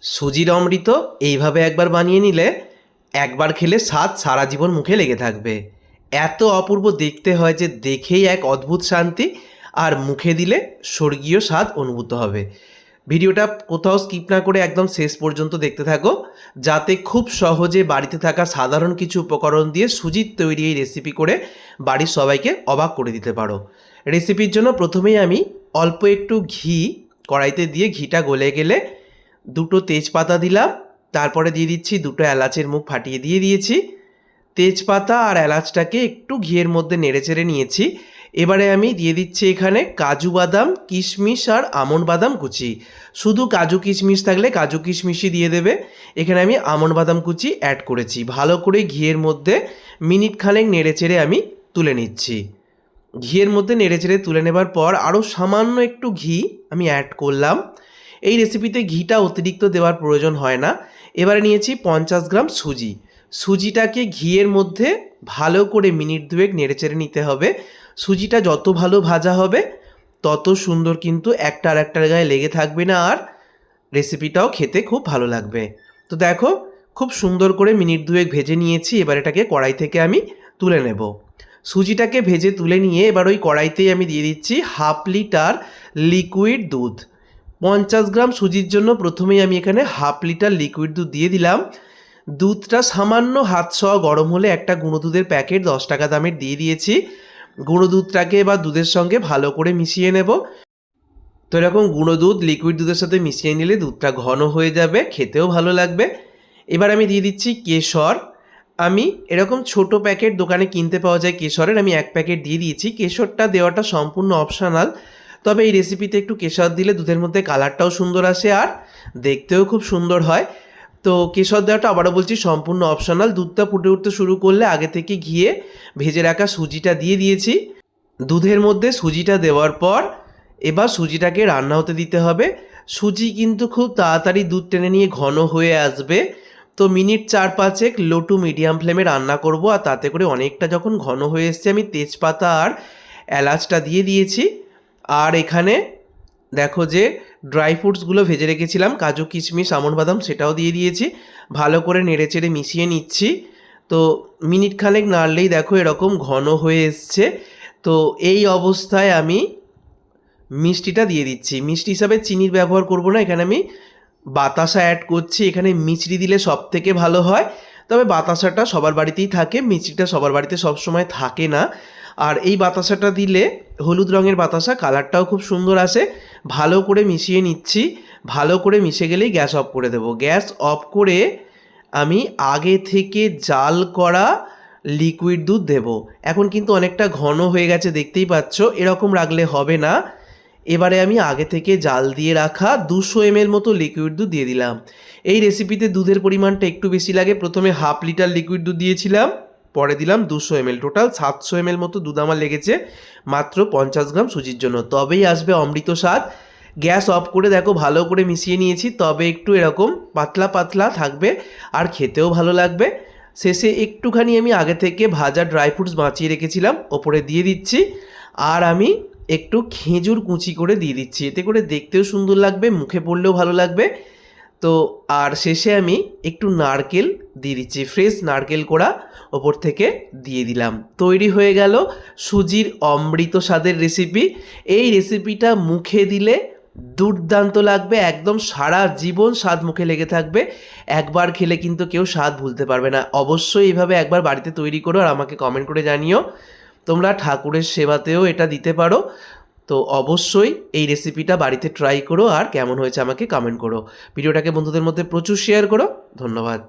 সুজির অমৃত এইভাবে একবার বানিয়ে নিলে একবার খেলে স্বাদ সারা জীবন মুখে লেগে থাকবে। এত অপূর্ব দেখতে হয় যে দেখেই এক অদ্ভুত শান্তি, আর মুখে দিলে স্বর্গীয় স্বাদ অনুভূত হবে। ভিডিওটা কোথাও স্কিপ না করে একদম শেষ পর্যন্ত দেখতে থাকো, যাতে খুব সহজে বাড়িতে থাকা সাধারণ কিছু উপকরণ দিয়ে সুজির তৈরি এই রেসিপি করে বাড়ির সবাইকে অবাক করে দিতে পারো। রেসিপির জন্য প্রথমেই আমি অল্প একটু ঘি কড়াইতে দিয়ে ঘিটা গলে গেলে দুটো তেজপাতা দিলাম, তারপরে দিয়ে দিচ্ছি দুটো এলাচের মুখ ফাটিয়ে দিয়ে দিয়েছি। তেজপাতা আর এলাচটাকে একটু ঘিয়ের মধ্যে নেড়েচেড়ে নিয়েছি। এবারে আমি দিয়ে দিচ্ছি এখানে কাজু বাদাম, কিশমিশ আর আমন্ড বাদাম কুচি। শুধু কাজু কিশমিশ থাকলে কাজু কিশমিশই দিয়ে দেবে। এখানে আমি আমন্ড বাদাম কুচি অ্যাড করেছি। ভালো করে ঘিয়ের মধ্যে মিনিট খানেক নেড়েচেড়ে আমি তুলে নিচ্ছি। ঘিয়ের মধ্যে নেড়েচেড়ে তুলে নেবার পর আরও সামান্য একটু ঘি আমি অ্যাড করলাম। এই রেসিপিতে ঘিটা অতিরিক্ত দেওয়ার প্রয়োজন হয় না। এবারে নিয়েছি 50 গ্রাম সুজি। সুজিটাকে ঘিয়ের মধ্যে ভালো করে মিনিট দুয়েক নেড়েচেড়ে নিতে হবে। সুজিটা যত ভালো ভাজা হবে তত সুন্দর, কিন্তু একটা আর একটার গায়ে লেগে থাকবে না, আর রেসিপিটাও খেতে খুব ভালো লাগবে। তো দেখো, খুব সুন্দর করে মিনিট দুয়েক ভেজে নিয়েছি। এবার এটাকে কড়াই থেকে আমি তুলে নেব। সুজিটাকে ভেজে তুলে নিয়ে এবার ওই কড়াইতেই আমি দিয়ে দিচ্ছি 1/2 লিটার লিকুইড দুধ। 50 গ্রাম সুজির জন্য প্রথমেই আমি এখানে 1/2 লিটার লিকুইড দুধ দিয়ে দিলাম। দুধটা সামান্য হাত ছোঁয়া গরম হলে একটা গুঁড়ো দুধের প্যাকেট 10 টাকা দামের দিয়ে দিয়েছি। গুঁড়ো দুধটাকে এবার দুধের সঙ্গে ভালো করে মিশিয়ে নেব। তো এরকম গুঁড়ো দুধ লিকুইড দুধের সাথে মিশিয়ে নিলে দুধটা ঘন হয়ে যাবে, খেতেও ভালো লাগবে। এবার আমি দিয়ে দিচ্ছি কেশর। আমি এরকম ছোট প্যাকেট দোকানে কিনতে পাওয়া যায় কেশরের, আমি 1 প্যাকেট দিয়ে দিয়েছি। কেশরটা দেওয়াটা সম্পূর্ণ অপশনাল, তবে এই রেসিপিতে একটু কেশর দিলে দুধের মধ্যে কালারটাও সুন্দর আসে আর দেখতেও খুব সুন্দর হয়। তো কেশর দেওয়াটা আবারও বলছি সম্পূর্ণ অপশনাল। দুধটা ফুটে উঠতে শুরু করলে আগে থেকে ঘিয়ে ভেজে রাখা সুজিটা দিয়ে দিয়েছি। দুধের মধ্যে সুজিটা দেওয়ার পর এবার সুজিটাকে রান্না হতে দিতে হবে। সুজি কিন্তু খুব তাড়াতাড়ি দুধ টেনে নিয়ে ঘন হয়ে আসবে। তো মিনিট 4-5 লো টু মিডিয়াম ফ্লেমে রান্না করব। আর তাতে করে অনেকটা যখন ঘন হয়ে এসছে আমি তেজপাতা আর এলাচটা দিয়ে দিয়েছি। আর এখানে দেখো যে ড্রাই ফ্রুটসগুলো ভেজে রেখেছিলাম, কাজু কিশমিশ আমন্ড বাদাম, সেটাও দিয়ে দিয়েছি। ভালো করে নেড়েচেড়ে মিশিয়ে নিচ্ছি। তো মিনিট খানেক নাড়লেই দেখো এরকম ঘন হয়ে এসছে। তো এই অবস্থায় আমি মিষ্টিটা দিয়ে দিচ্ছি। মিষ্টি হিসাবে চিনির ব্যবহার করব না, এখানে আমি বাতাসা অ্যাড করছি। এখানে মিছরি দিলে সব থেকে ভালো হয়, তবে বাতাসাটা সবার বাড়িতেই থাকে, মিছরিটা সবার বাড়িতে সবসময় থাকে না। আর এই বাতাসাটা দিলে হলুদ রঙের বাতাসা, কালারটাও খুব সুন্দর আসে। ভালো করে মিশিয়ে নিচ্ছি। ভালো করে মিশে গেলেই গ্যাস অফ করে দেবো। গ্যাস অফ করে আমি আগে থেকে জাল করা লিকুইড দুধ দেব। এখন কিন্তু অনেকটা ঘন হয়ে গেছে, দেখতেই পাচ্ছ। এরকম রাখলে হবে না। এবারে আমি আগে থেকে জাল দিয়ে রাখা 200 ml মতো লিকুইড দুধ দিয়ে দিলাম। এই রেসিপিতে দুধের পরিমাণটা একটু বেশি লাগে। প্রথমে 1/2 লিটার লিকুইড দুধ দিয়েছিলাম, পরে দিলাম 200 ml। টোটাল 700 ml মতো দুধ আমার লেগেছে মাত্র 50 গ্রাম সুজির জন্য। তবেই আসবে অমৃত স্বাদ। গ্যাস অফ করে দেখো ভালো করে মিশিয়ে নিয়েছি, তবে একটু এরকম পাতলা পাতলা থাকবে আর খেতেও ভালো লাগবে। শেষে একটুখানি আমি আগে থেকে ভাজা ড্রাই ফ্রুটস বাঁচিয়ে রেখেছিলাম, ওপরে দিয়ে দিচ্ছি। আর আমি একটু খেজুর কুচি করে দিয়ে দিচ্ছি, এতে করে দেখতেও সুন্দর লাগবে, মুখে পড়লেও ভালো লাগবে। তো আর শেষে আমি একটু নারকেল দিয়ে দিচ্ছি, ফ্রেশ নারকেল কোড়া ওপর থেকে দিয়ে দিলাম। তৈরি হয়ে গেল সুজির অমৃত স্বাদের রেসিপি। এই রেসিপিটা মুখে দিলে দুর্দান্ত লাগবে, একদম সারা জীবন স্বাদ মুখে লেগে থাকবে। একবার খেলে কিন্তু কেউ স্বাদ ভুলতে পারবে না। অবশ্যই এইভাবে একবার বাড়িতে তৈরি করো আর আমাকে কমেন্ট করে জানিও। তোমরা ঠাকুরের সেবাতেও এটা দিতে পারো। তো অবশ্যই এই রেসিপিটা বাড়িতে ট্রাই করো আর কেমন হয়েছে আমাকে কমেন্ট করো। ভিডিওটাকে বন্ধুদের মধ্যে প্রচুর শেয়ার করো। ধন্যবাদ।